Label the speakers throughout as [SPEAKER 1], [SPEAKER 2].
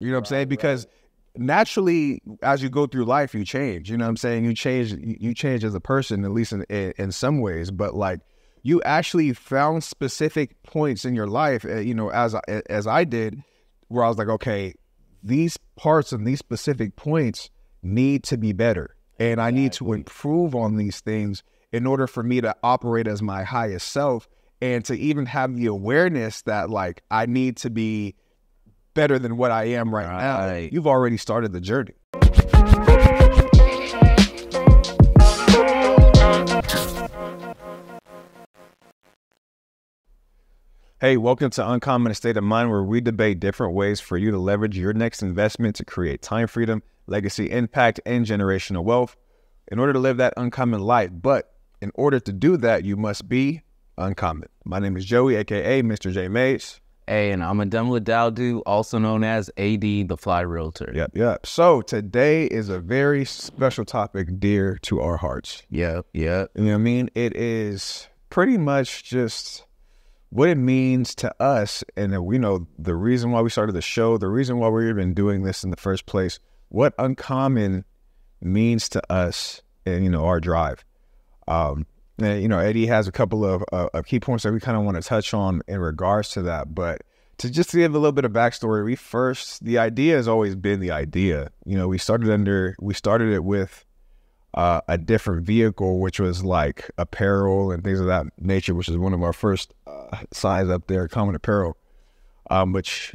[SPEAKER 1] You know what I'm saying? Because naturally, as you go through life, you change. You know what I'm saying? You change as a person, at least in some ways. But like, you actually found specific points in your life, as I did, where I was like, okay, these parts and these specific points need to be better. And I need to improve on these things in order for me to operate as my highest self, and to even have the awareness that like I need to be better than what I am right now. You've already started the journey. Hey, welcome to Uncommon State of Mind, where we debate different ways for you to leverage your next investment to create time freedom, legacy impact, and generational wealth in order to live that uncommon life. But in order to do that, you must be uncommon. My name is Joey, aka Mr. J Mays.
[SPEAKER 2] Hey, and I'm Ademla Dowdu, also known as AD, the Fly Realtor.
[SPEAKER 1] Yep. So today is a very special topic dear to our hearts.
[SPEAKER 2] Yep.
[SPEAKER 1] You know what I mean? It is pretty much just what it means to us, and we know the reason why we started the show, the reason why we're even doing this in the first place, what uncommon means to us and, our drive. And, Eddie has a couple of key points that we kind of want to touch on in regards to that. But to just give a little bit of backstory, the idea has always been the idea. We started it with a different vehicle, which was like apparel and things of that nature, which is one of our first signs up there, Common Apparel, which,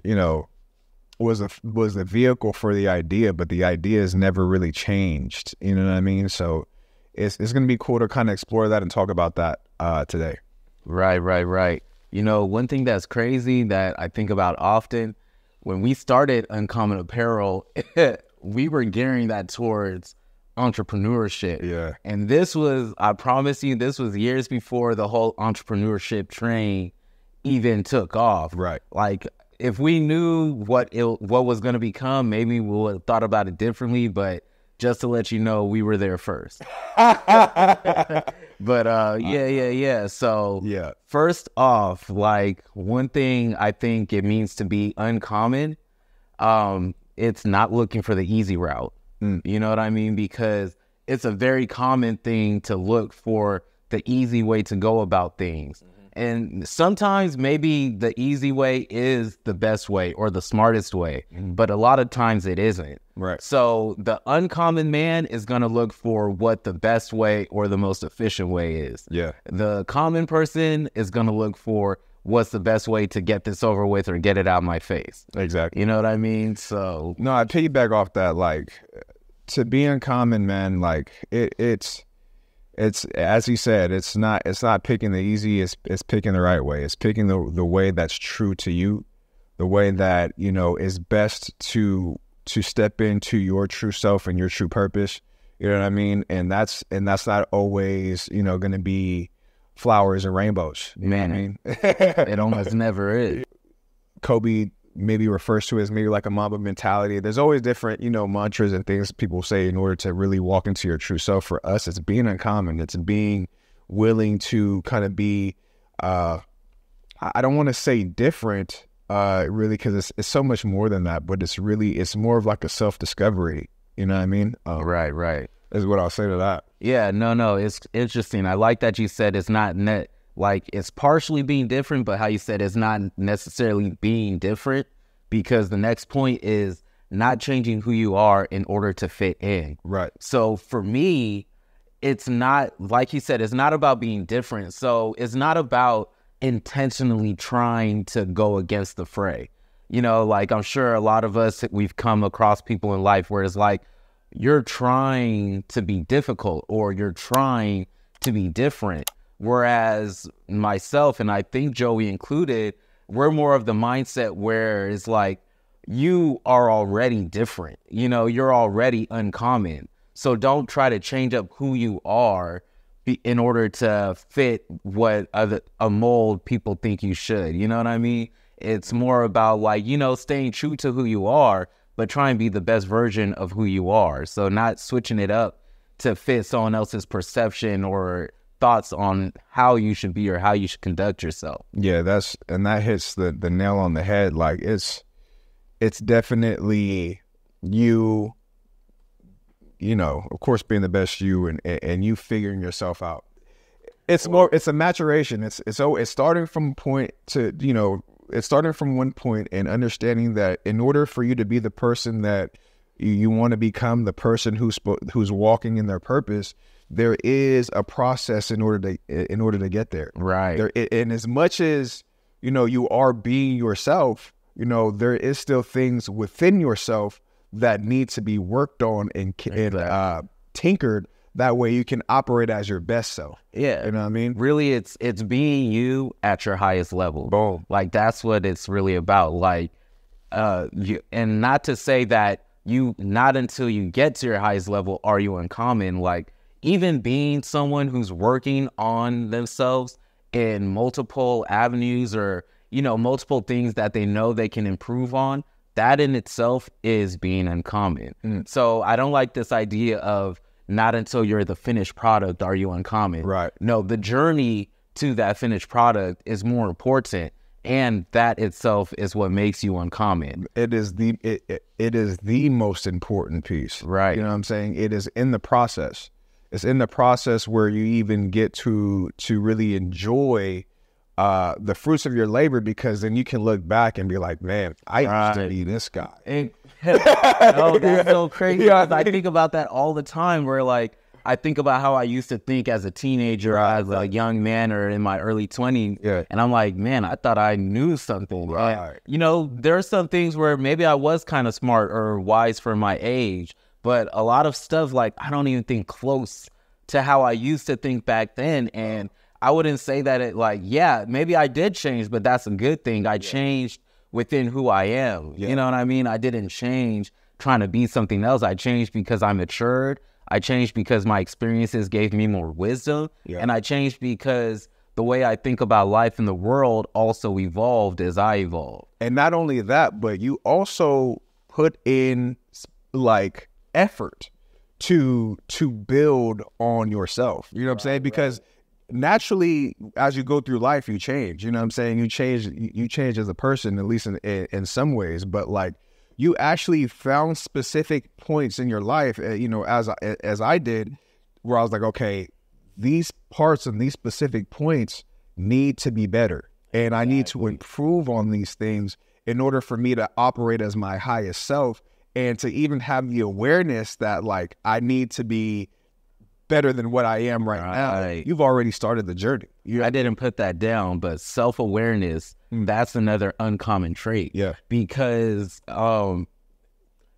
[SPEAKER 1] was the vehicle for the idea, but the idea has never really changed. You know what I mean? So it's going to be cool to kind of explore that and talk about that today.
[SPEAKER 2] Right. One thing that's crazy that I think about often, when we started Uncommon Apparel, we were gearing that towards entrepreneurship.
[SPEAKER 1] Yeah.
[SPEAKER 2] And I promise you, this was years before the whole entrepreneurship train even took off.
[SPEAKER 1] Right.
[SPEAKER 2] Like, if we knew what was going to become, maybe we would have thought about it differently, but just to let you know, we were there first. But yeah. So
[SPEAKER 1] yeah.
[SPEAKER 2] First off, like, one thing I think it means to be uncommon, it's not looking for the easy route. You know what I mean? Because it's a very common thing to look for the easy way to go about things. And sometimes maybe the easy way is the best way or the smartest way, but a lot of times it isn't.
[SPEAKER 1] Right.
[SPEAKER 2] So the uncommon man is going to look for what the best way or the most efficient way is.
[SPEAKER 1] Yeah. The
[SPEAKER 2] common person is going to look for what's the best way to get this over with or get it out of my face.
[SPEAKER 1] Exactly.
[SPEAKER 2] You know what I mean? So
[SPEAKER 1] no, I piggyback off that. Like, to be uncommon, man, like it's as he said, it's not picking the easy, it's picking the right way. It's picking the way that's true to you, the way that, is best to step into your true self and your true purpose. You know what I mean? And that's not always, going to be flowers and rainbows. You know what I mean?
[SPEAKER 2] It almost never is.
[SPEAKER 1] Kobe maybe refers to it as maybe like a Mamba mentality. There's always different, mantras and things people say in order to really walk into your true self. For us, it's being uncommon. It's being willing to kind of be, I don't want to say different, really, because it's so much more than that, but it's more of like a self-discovery. You know what I mean?
[SPEAKER 2] Right.
[SPEAKER 1] Is what I'll say to that.
[SPEAKER 2] Yeah, no, it's interesting. I like that you said it's not like, it's partially being different, but how you said it's not necessarily being different, because the next point is not changing who you are in order to fit in.
[SPEAKER 1] Right.
[SPEAKER 2] So for me, it's not, like you said, it's not about being different. So it's not about intentionally trying to go against the fray. Like, I'm sure a lot of us, we've come across people in life where it's like, you're trying to be difficult or you're trying to be different. Whereas myself, and I think Joey included, we're more of the mindset where it's like, you are already different. You're already uncommon. So don't try to change up who you are in order to fit what a mold people think you should. You know what I mean? It's more about like, staying true to who you are, but try and be the best version of who you are. So not switching it up to fit someone else's perception or thoughts on how you should be or how you should conduct yourself.
[SPEAKER 1] Yeah, that hits the nail on the head. Like, it's it's definitely you, of course, being the best you and you figuring yourself out. It's a maturation. It's starting from it's starting from one point and understanding that in order for you to be the person that you want to become, the person who's walking in their purpose, there is a process in order to get there.
[SPEAKER 2] Right.
[SPEAKER 1] And as much as, you are being yourself, there is still things within yourself that need to be worked on and tinkered. That way you can operate as your best self.
[SPEAKER 2] Yeah.
[SPEAKER 1] You know what I mean?
[SPEAKER 2] Really, it's being you at your highest level.
[SPEAKER 1] Boom.
[SPEAKER 2] Like, that's what it's really about. Like, and not to say that not until you get to your highest level are you uncommon. Like, even being someone who's working on themselves in multiple avenues or, multiple things that they know they can improve on, that in itself is being uncommon. So I don't like this idea of not until you're the finished product are you uncommon.
[SPEAKER 1] Right.
[SPEAKER 2] No, the journey to that finished product is more important, and that itself is what makes you uncommon.
[SPEAKER 1] It is the most important piece.
[SPEAKER 2] Right.
[SPEAKER 1] You know what I'm saying? It is in the process. It's in the process where you even get to really enjoy the fruits of your labor, because then you can look back and be like, man, I used to be this guy.
[SPEAKER 2] Oh, that's so crazy. Yeah. I think about that all the time, where like I think about how I used to think as a teenager, as a young man, or in my early 20s.
[SPEAKER 1] Yeah.
[SPEAKER 2] And I'm like, man, I thought I knew something.
[SPEAKER 1] Right.
[SPEAKER 2] And, there are some things where maybe I was kind of smart or wise for my age, but a lot of stuff, like, I don't even think close to how I used to think back then. And I wouldn't say that maybe I did change, but that's a good thing. I changed within who I am. You know what I mean? I didn't change trying to be something else. I changed because I matured. I changed because my experiences gave me more wisdom. And I changed because the way I think about life and the world also evolved as I evolved.
[SPEAKER 1] And not only that, but you also put in like effort to build on yourself. You know what I'm saying? Because naturally, as you go through life, you change. You know what I'm saying? You change as a person, at least in some ways. But like, you actually found specific points in your life, as I did, where I was like, okay, these parts and these specific points need to be better, and I need to improve on these things in order for me to operate as my highest self, and to even have the awareness that like I need to be better than what I am right now. You've already started the journey.
[SPEAKER 2] I didn't put that down, but self-awareness, that's another uncommon trait.
[SPEAKER 1] Yeah.
[SPEAKER 2] Because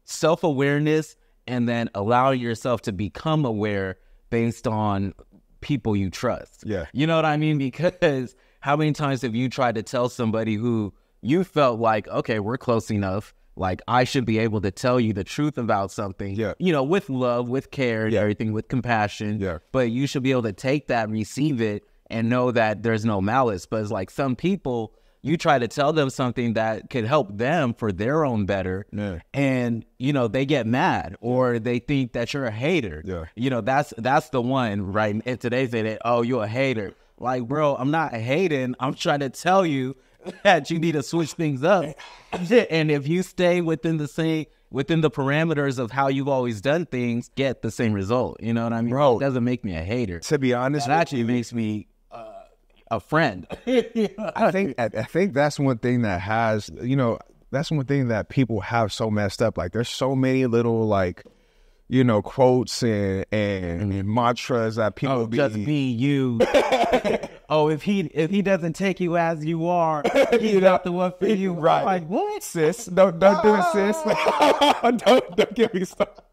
[SPEAKER 2] self-awareness and then allowing yourself to become aware based on people you trust.
[SPEAKER 1] Yeah.
[SPEAKER 2] You know what I mean? Because how many times have you tried to tell somebody who you felt like, okay, we're close enough, like I should be able to tell you the truth about something, with love, with care, and everything, with compassion. Yeah. But you should be able to take that, receive it, and know that there's no malice. But it's like some people, you try to tell them something that could help them for their own better, and they get mad, or they think that you're a hater. Yeah. That's the one, right? In today's day, oh, you're a hater. Like, bro, I'm not hating. I'm trying to tell you that you need to switch things up. And if you stay within the parameters of how you've always done things, get the same result. You know what I mean?
[SPEAKER 1] Bro,
[SPEAKER 2] it doesn't make me a hater.
[SPEAKER 1] To be honest,
[SPEAKER 2] it actually makes me a friend.
[SPEAKER 1] I think that's one thing that has, that's one thing that people have so messed up. Like, there's so many little like, quotes and mantras that people
[SPEAKER 2] just be you. Oh, if he doesn't take you as you are, he's not the one for you.
[SPEAKER 1] Right?
[SPEAKER 2] Like, what,
[SPEAKER 1] sis? Don't do it, sis. don't get me started.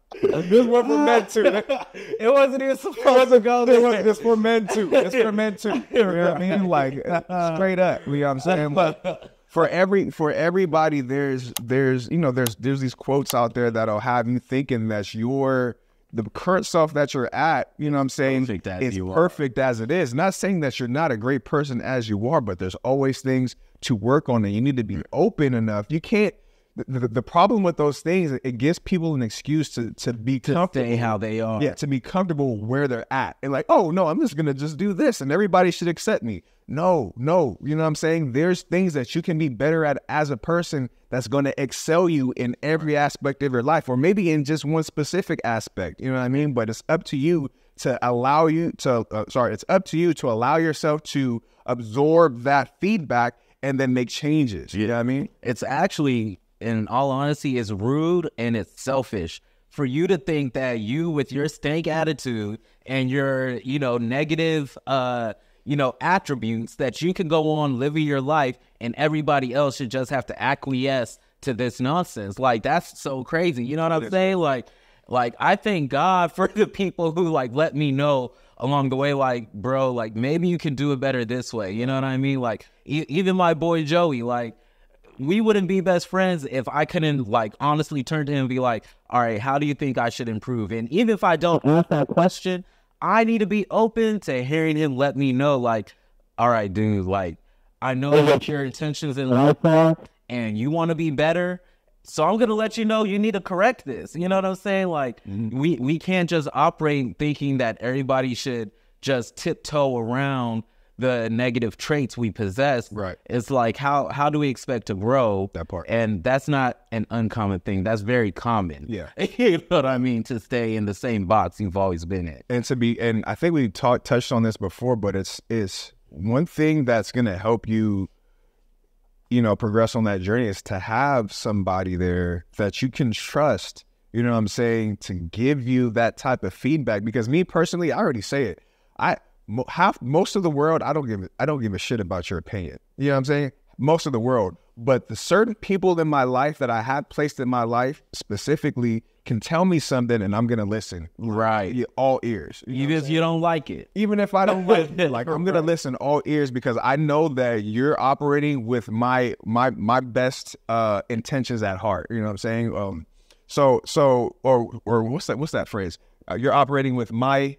[SPEAKER 1] This one for men too.
[SPEAKER 2] It wasn't even supposed to go there.
[SPEAKER 1] It's for men too. It's for men too. You know what I mean? Like, straight up. You know what I'm saying? But for everybody, there's these quotes out there that'll have you thinking that the current self that you're at, you know what I'm saying, is perfect as it is. Not saying that you're not a great person as you are, but there's always things to work on, and you need to be open enough. You can't the problem with those things, it gives people an excuse to be comfortable,
[SPEAKER 2] stay how they are.
[SPEAKER 1] Yeah, to be comfortable where they're at, and like, oh no, I'm just gonna just do this, and everybody should accept me. No, you know what I'm saying? There's things that you can be better at as a person that's going to excel you in every aspect of your life, or maybe in just one specific aspect. You know what I mean? But it's up to you to allow you to. It's up to you to allow yourself to absorb that feedback and then make changes. You know what I mean?
[SPEAKER 2] It's actually, in all honesty, it's rude and it's selfish for you to think that you, with your stank attitude and your, negative, attributes, that you can go on living your life and everybody else should just have to acquiesce to this nonsense. Like, that's so crazy. You know what I'm saying? Like I thank God for the people who let me know along the way, bro, maybe you can do it better this way. You know what I mean? Even my boy Joey, we wouldn't be best friends if I couldn't honestly turn to him and be like, all right, how do you think I should improve? And even if I don't ask that question, I need to be open to hearing him let me know, all right, dude, I know what your intentions in life are and you want to be better. So I'm going to let you know you need to correct this. You know what I'm saying? We can't just operate thinking that everybody should just tiptoe around the negative traits we possess.
[SPEAKER 1] Right.
[SPEAKER 2] It's how do we expect to grow?
[SPEAKER 1] That part.
[SPEAKER 2] And that's not an uncommon thing. That's very common.
[SPEAKER 1] Yeah.
[SPEAKER 2] You know what I mean? To stay in the same box you've always been in.
[SPEAKER 1] And I think we touched on this before, but it's one thing that's going to help you, progress on that journey is to have somebody there that you can trust, you know what I'm saying, to give you that type of feedback. Because me personally, I already say it. Most of the world, I don't give a shit about your opinion. You know what I'm saying? Most of the world. But the certain people in my life that I have placed in my life specifically can tell me something and I'm going to listen.
[SPEAKER 2] Right.
[SPEAKER 1] All ears.
[SPEAKER 2] Even if you don't like it.
[SPEAKER 1] Even if I don't like it. I'm going to listen all ears because I know that you're operating with my best intentions at heart. You know what I'm saying? Or what's that phrase? You're operating with my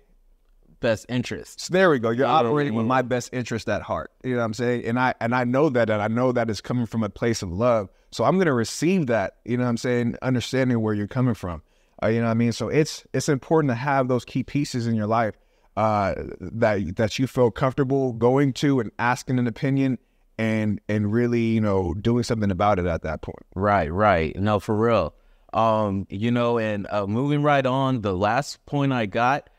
[SPEAKER 2] best interests.
[SPEAKER 1] There we go. You're operating with my best interest at heart. You know what I'm saying? And I know that, and I know that it's coming from a place of love. So I'm going to receive that, you know what I'm saying, understanding where you're coming from. You know what I mean? So it's important to have those key pieces in your life that you feel comfortable going to and asking an opinion and really, doing something about it at that point.
[SPEAKER 2] Right. No, for real. Moving right on, the last point I got,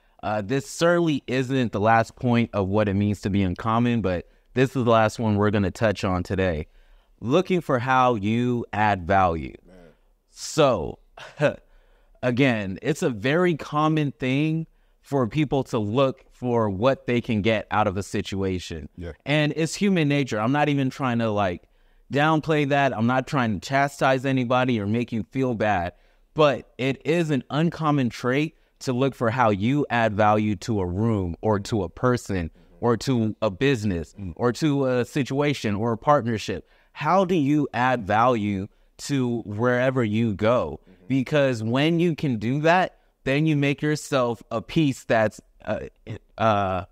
[SPEAKER 2] this certainly isn't the last point of what it means to be uncommon, but this is the last one we're going to touch on today. Looking for how you add value. Man. So, again, it's a very common thing for people to look for what they can get out of a situation. Yeah. And it's human nature. I'm not even trying to downplay that. I'm not trying to chastise anybody or make you feel bad, but it is an uncommon trait to look for how you add value to a room or to a person or to a business or to a situation or a partnership. How do you add value to wherever you go? Because when you can do that, then you make yourself a piece that's, a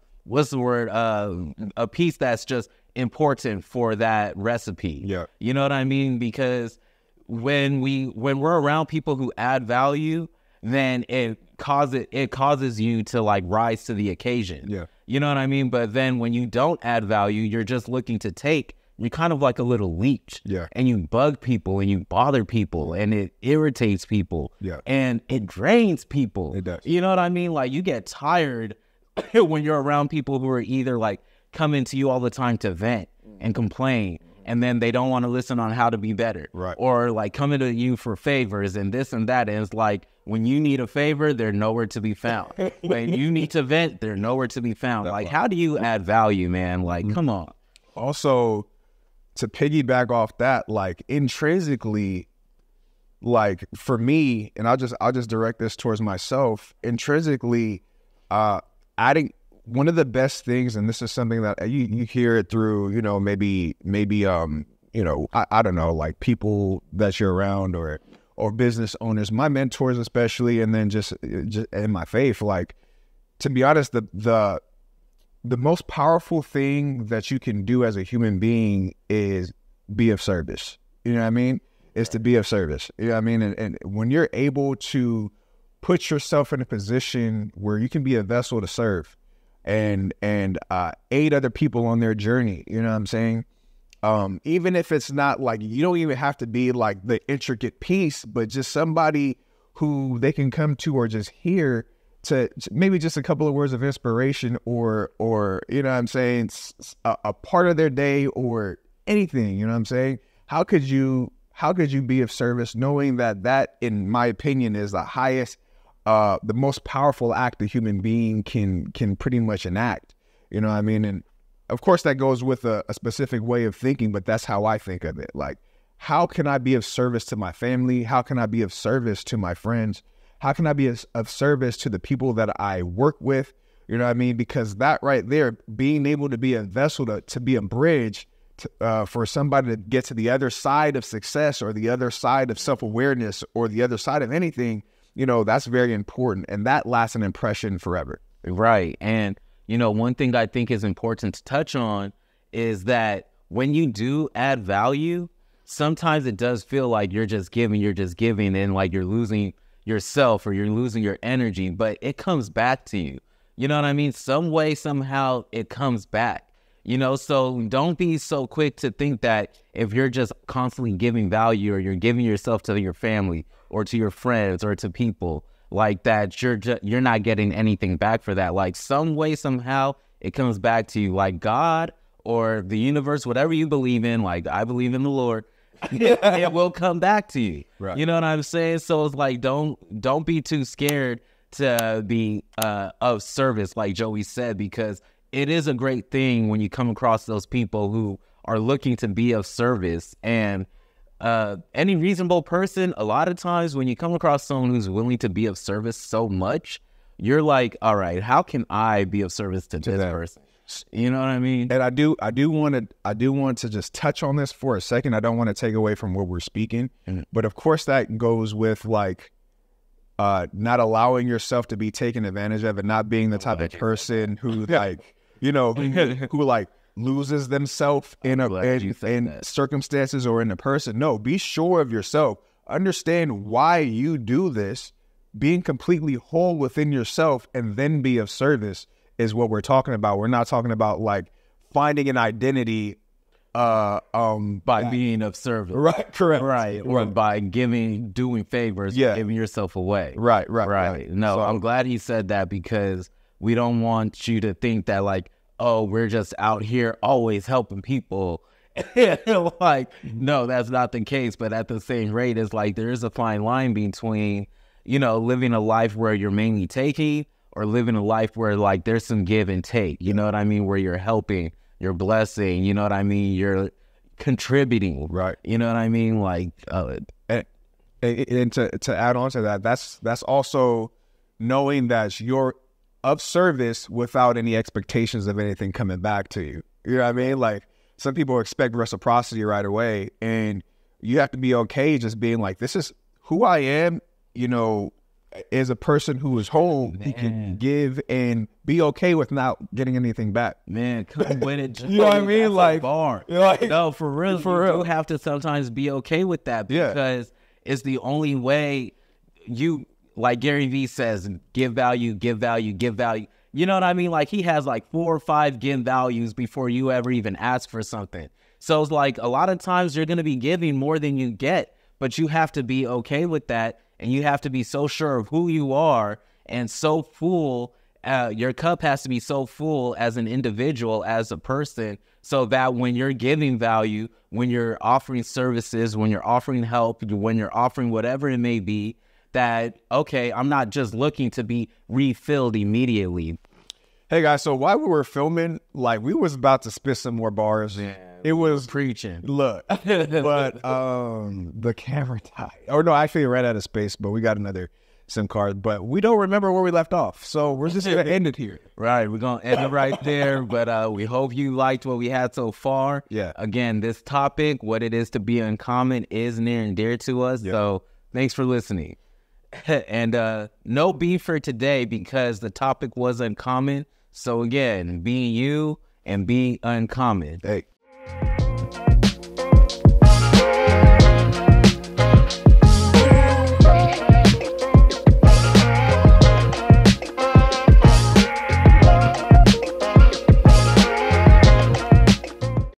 [SPEAKER 2] piece that's just important for that recipe.
[SPEAKER 1] Yeah.
[SPEAKER 2] You know what I mean? Because when we're around people who add value, then it causes you to rise to the occasion.
[SPEAKER 1] Yeah.
[SPEAKER 2] You know what I mean? But then when you don't add value, you're just looking to take. You're kind of like a little leech.
[SPEAKER 1] Yeah.
[SPEAKER 2] And you bug people and you bother people and it irritates people.
[SPEAKER 1] Yeah.
[SPEAKER 2] And it drains people.
[SPEAKER 1] It does.
[SPEAKER 2] You know what I mean? You get tired when you're around people who are either coming to you all the time to vent and complain, and then they don't want to listen on how to be better.
[SPEAKER 1] Right.
[SPEAKER 2] Or coming to you for favors and this and that. And it's when you need a favor, they're nowhere to be found. When you need to vent, they're nowhere to be found. How do you add value, man? Come on.
[SPEAKER 1] Also, to piggyback off that, intrinsically, for me, and I'll just direct this towards myself, intrinsically, adding one of the best things, and this is something that you hear it through, maybe I don't know, people that you're around or business owners, my mentors especially, and then just in my faith, to be honest, the most powerful thing that you can do as a human being is be of service. You know what I mean? is to be of service. You know what I mean? And when you're able to put yourself in a position where you can be a vessel to serve and aid other people on their journey, you know what I'm saying? Even if it's not like, you don't even have to be like the intricate piece, but just somebody who they can come to or just hear to maybe just a couple of words of inspiration or you know what I'm saying, a part of their day or anything, you know what I'm saying? How could you be of service knowing that in my opinion is the highest, the most powerful act a human being can pretty much enact, you know what I mean? And of course that goes with a specific way of thinking, but that's how I think of it. Like, how can I be of service to my family? How can I be of service to my friends? How can I be of service to the people that I work with? You know what I mean? Because that right there, being able to be a vessel, to be a bridge for somebody to get to the other side of success or the other side of self-awareness or the other side of anything, you know, that's very important. And that lasts an impression forever.
[SPEAKER 2] Right. And, you know, one thing I think is important to touch on is that when you do add value, sometimes it does feel like you're just giving and like you're losing yourself or you're losing your energy, but it comes back to you. You know what I mean? Some way, somehow it comes back, you know? So don't be so quick to think that if you're just constantly giving value or you're giving yourself to your family or to your friends or to people like that, you're not getting anything back for that. Like some way, somehow it comes back to you, like God or the universe, whatever you believe in. Like I believe in the Lord. It will come back to you. Right. You know what I'm saying? So it's like, don't be too scared to be of service, like Joey said, because it is a great thing when you come across those people who are looking to be of service. And any reasonable person, a lot of times when you come across someone who's willing to be of service so much, you're like, all right, how can I be of service to this person? You know what I mean?
[SPEAKER 1] And I do want to just touch on this for a second. I don't want to take away from what we're speaking, but of course that goes with like not allowing yourself to be taken advantage of and not being the type of person who like, you know, who like loses themselves in circumstances or in a person. No, be sure of yourself. Understand why you do this, being completely whole within yourself, and then be of service is what we're talking about. We're not talking about like finding an identity
[SPEAKER 2] by being of service.
[SPEAKER 1] Right, correct.
[SPEAKER 2] Right. Or by doing favors, giving yourself away.
[SPEAKER 1] Right.
[SPEAKER 2] No, so, I'm glad he said that, because we don't want you to think that like, oh, we're just out here always helping people. Like, no, that's not the case. But at the same rate, it's like there is a fine line between, you know, living a life where you're mainly taking or living a life where like there's some give and take, you know what I mean? Where you're helping, you're blessing, you know what I mean? You're contributing,
[SPEAKER 1] right?
[SPEAKER 2] You know what I mean? Like,
[SPEAKER 1] and to add on to that, that's also knowing that you're of service without any expectations of anything coming back to you. You know what I mean? Like some people expect reciprocity right away, and you have to be okay just being like, this is who I am, you know, as a person who is whole, who can give and be okay with not getting anything back.
[SPEAKER 2] Man, come with it.
[SPEAKER 1] You know what I mean? Like,
[SPEAKER 2] no, for real. You have to sometimes be okay with that, because it's the only way you, like Gary Vee says, give value, give value, give value. You know what I mean? Like he has like 4 or 5 give values before you ever even ask for something. So it's like a lot of times you're going to be giving more than you get, but you have to be okay with that. And you have to be so sure of who you are and so full. Your cup has to be so full as an individual, as a person, so that when you're giving value, when you're offering services, when you're offering help, when you're offering whatever it may be, that, okay, I'm not just looking to be refilled immediately.
[SPEAKER 1] Hey guys, so while we were filming, like we was about to spit some more bars.
[SPEAKER 2] Yeah,
[SPEAKER 1] it was
[SPEAKER 2] preaching.
[SPEAKER 1] Look, but the camera died. Or no, actually it ran out of space, but we got another SIM card. But we don't remember where we left off, so we're just gonna end it here.
[SPEAKER 2] Right, we're gonna end it right there. But we hope you liked what we had so far.
[SPEAKER 1] Yeah.
[SPEAKER 2] Again, this topic, what it is to be uncommon, is near and dear to us. Yeah. So thanks for listening. And no beef for today, because the topic was uncommon. So again, being you and being uncommon.
[SPEAKER 1] Hey.